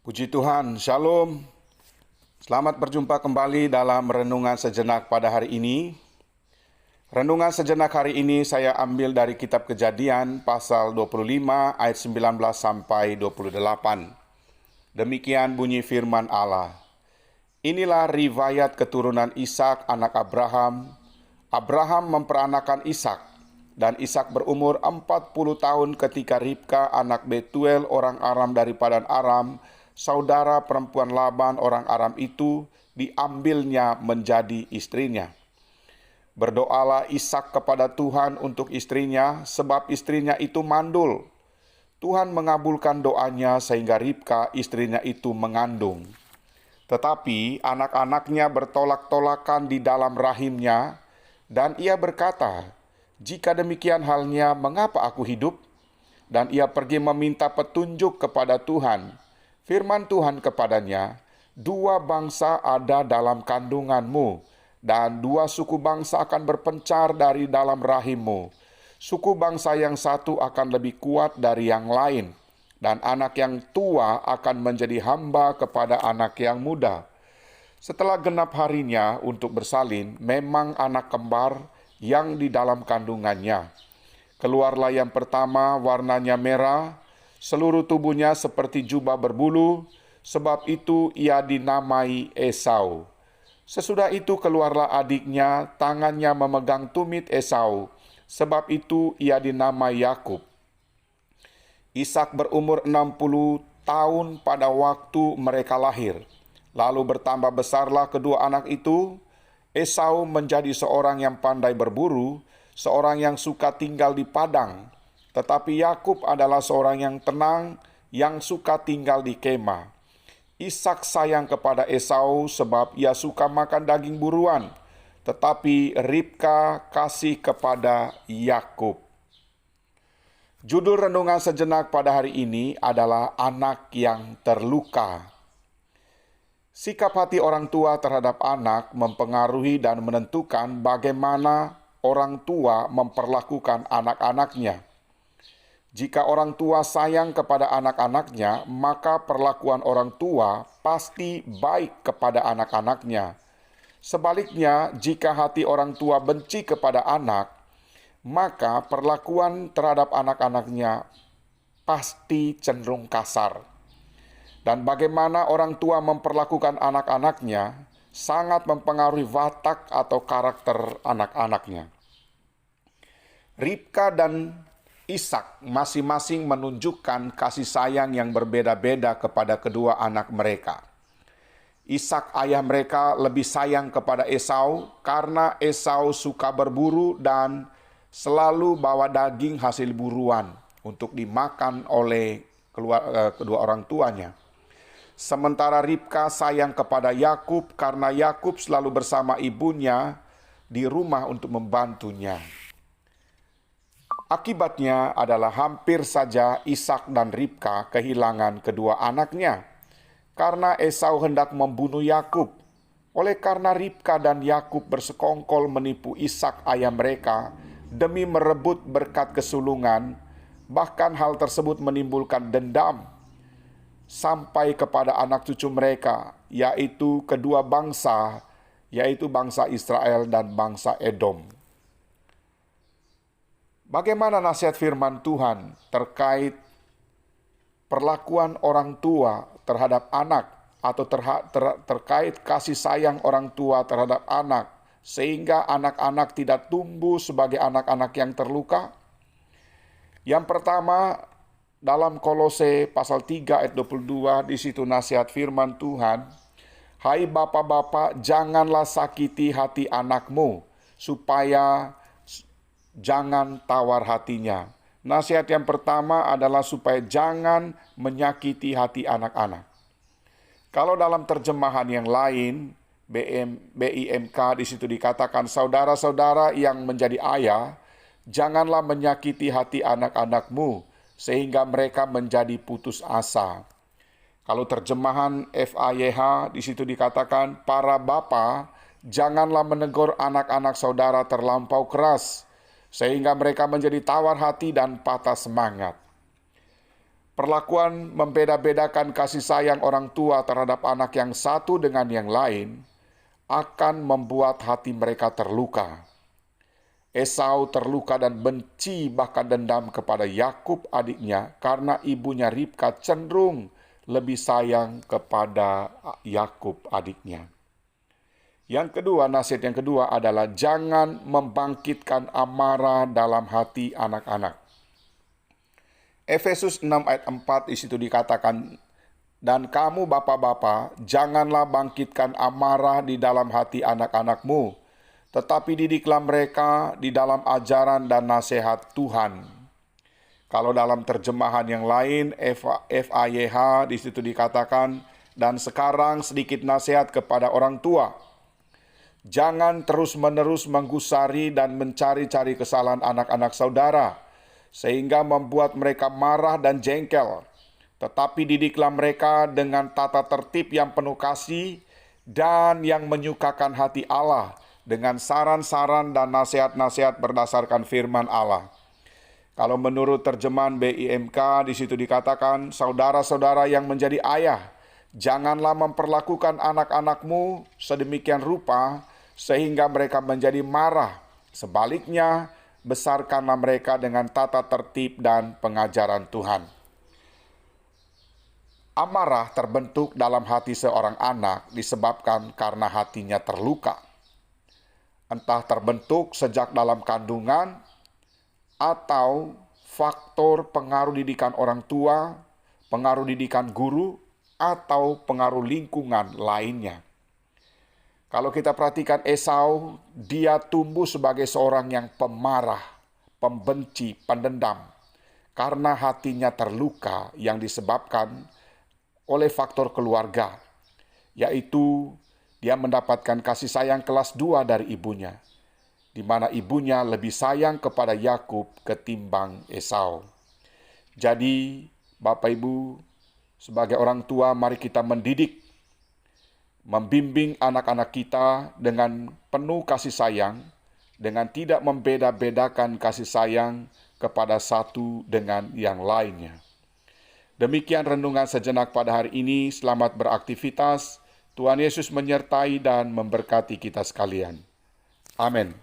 Puji Tuhan, Shalom. Selamat berjumpa kembali dalam Renungan Sejenak pada hari ini. Renungan Sejenak hari ini saya ambil dari kitab Kejadian pasal 25 ayat 19 sampai 28. Demikian bunyi firman Allah. Inilah riwayat keturunan Ishak anak Abraham. Abraham memperanakan Ishak, dan Ishak berumur 40 tahun ketika Ribka anak Betuel orang Aram dari Padan Aram, saudara perempuan Laban orang Aram itu, diambilnya menjadi istrinya. Berdoalah Ishak kepada Tuhan untuk istrinya, sebab istrinya itu mandul. Tuhan mengabulkan doanya sehingga Ribka istrinya itu mengandung. Tetapi anak-anaknya bertolak-tolakan di dalam rahimnya, dan ia berkata, "Jika demikian halnya, mengapa aku hidup?" Dan ia pergi meminta petunjuk kepada Tuhan. Firman Tuhan kepadanya, "Dua bangsa ada dalam kandunganmu, dan dua suku bangsa akan berpencar dari dalam rahimmu. Suku bangsa yang satu akan lebih kuat dari yang lain, dan anak yang tua akan menjadi hamba kepada anak yang muda." Setelah genap harinya untuk bersalin, memang anak kembar yang di dalam kandungannya. Keluarlah yang pertama, warnanya merah, seluruh tubuhnya seperti jubah berbulu, sebab itu ia dinamai Esau. Sesudah itu keluarlah adiknya, tangannya memegang tumit Esau, sebab itu ia dinamai Yakub. Ishak berumur 60 tahun pada waktu mereka lahir. Lalu bertambah besarlah kedua anak itu. Esau menjadi seorang yang pandai berburu, seorang yang suka tinggal di padang. Tetapi Yakub adalah seorang yang tenang, yang suka tinggal di kemah. Ishak sayang kepada Esau sebab ia suka makan daging buruan, tetapi Ribka kasih kepada Yakub. Judul renungan sejenak pada hari ini adalah anak yang terluka. Sikap hati orang tua terhadap anak mempengaruhi dan menentukan bagaimana orang tua memperlakukan anak-anaknya. Jika orang tua sayang kepada anak-anaknya, maka perlakuan orang tua pasti baik kepada anak-anaknya. Sebaliknya, jika hati orang tua benci kepada anak, maka perlakuan terhadap anak-anaknya pasti cenderung kasar. Dan bagaimana orang tua memperlakukan anak-anaknya sangat mempengaruhi watak atau karakter anak-anaknya. Ribka dan Ishak masing-masing menunjukkan kasih sayang yang berbeda-beda kepada kedua anak mereka. Ishak ayah mereka lebih sayang kepada Esau karena Esau suka berburu dan selalu bawa daging hasil buruan untuk dimakan oleh kedua orang tuanya. Sementara Ribka sayang kepada Yakub karena Yakub selalu bersama ibunya di rumah untuk membantunya. Akibatnya adalah hampir saja Ishak dan Ribka kehilangan kedua anaknya, karena Esau hendak membunuh Yakub. Oleh karena Ribka dan Yakub bersekongkol menipu Ishak ayah mereka demi merebut berkat kesulungan, bahkan hal tersebut menimbulkan dendam sampai kepada anak cucu mereka, yaitu kedua bangsa, yaitu bangsa Israel dan bangsa Edom. Bagaimana nasihat firman Tuhan terkait perlakuan orang tua terhadap anak atau terkait kasih sayang orang tua terhadap anak sehingga anak-anak tidak tumbuh sebagai anak-anak yang terluka? Yang pertama, dalam Kolose pasal 3 ayat 22, di situ nasihat firman Tuhan, "Hai bapak-bapak, janganlah sakiti hati anakmu, supaya jangan tawar hatinya." Nasihat yang pertama adalah supaya jangan menyakiti hati anak-anak. Kalau dalam terjemahan yang lain, BIMK di situ dikatakan, "Saudara-saudara yang menjadi ayah, janganlah menyakiti hati anak-anakmu sehingga mereka menjadi putus asa." Kalau terjemahan FAYH di situ dikatakan, "Para bapa, janganlah menegur anak-anak saudara terlampau keras, sehingga mereka menjadi tawar hati dan patah semangat." Perlakuan membeda-bedakan kasih sayang orang tua terhadap anak yang satu dengan yang lain akan membuat hati mereka terluka. Esau terluka dan benci bahkan dendam kepada Yakub adiknya karena ibunya Ribka cenderung lebih sayang kepada Yakub adiknya. Yang kedua, nasihat yang kedua adalah jangan membangkitkan amarah dalam hati anak-anak. Efesus 6 ayat 4 di situ dikatakan, "Dan kamu bapak-bapak, janganlah bangkitkan amarah di dalam hati anak-anakmu, tetapi didiklah mereka di dalam ajaran dan nasihat Tuhan." Kalau dalam terjemahan yang lain, FAYH di situ dikatakan, "Dan sekarang sedikit nasihat kepada orang tua. Jangan terus-menerus menggusari dan mencari-cari kesalahan anak-anak saudara, sehingga membuat mereka marah dan jengkel. Tetapi didiklah mereka dengan tata tertib yang penuh kasih dan yang menyukakan hati Allah, dengan saran-saran dan nasihat-nasihat berdasarkan firman Allah." Kalau menurut terjemahan BIMK di situ dikatakan, "Saudara-saudara yang menjadi ayah, janganlah memperlakukan anak-anakmu sedemikian rupa sehingga mereka menjadi marah. Sebaliknya, besarkanlah mereka dengan tata tertib dan pengajaran Tuhan." Amarah terbentuk dalam hati seorang anak disebabkan karena hatinya terluka. Entah terbentuk sejak dalam kandungan atau faktor pengaruh didikan orang tua, pengaruh didikan guru, atau pengaruh lingkungan lainnya. Kalau kita perhatikan Esau, dia tumbuh sebagai seorang yang pemarah, pembenci, pendendam, karena hatinya terluka yang disebabkan oleh faktor keluarga, yaitu dia mendapatkan kasih sayang kelas 2 dari ibunya, di mana ibunya lebih sayang kepada Yakub ketimbang Esau. Jadi, Bapak Ibu, sebagai orang tua, mari kita mendidik, membimbing anak-anak kita dengan penuh kasih sayang, dengan tidak membeda-bedakan kasih sayang kepada satu dengan yang lainnya. Demikian renungan sejenak pada hari ini. Selamat beraktivitas. Tuhan Yesus menyertai dan memberkati kita sekalian. Amin.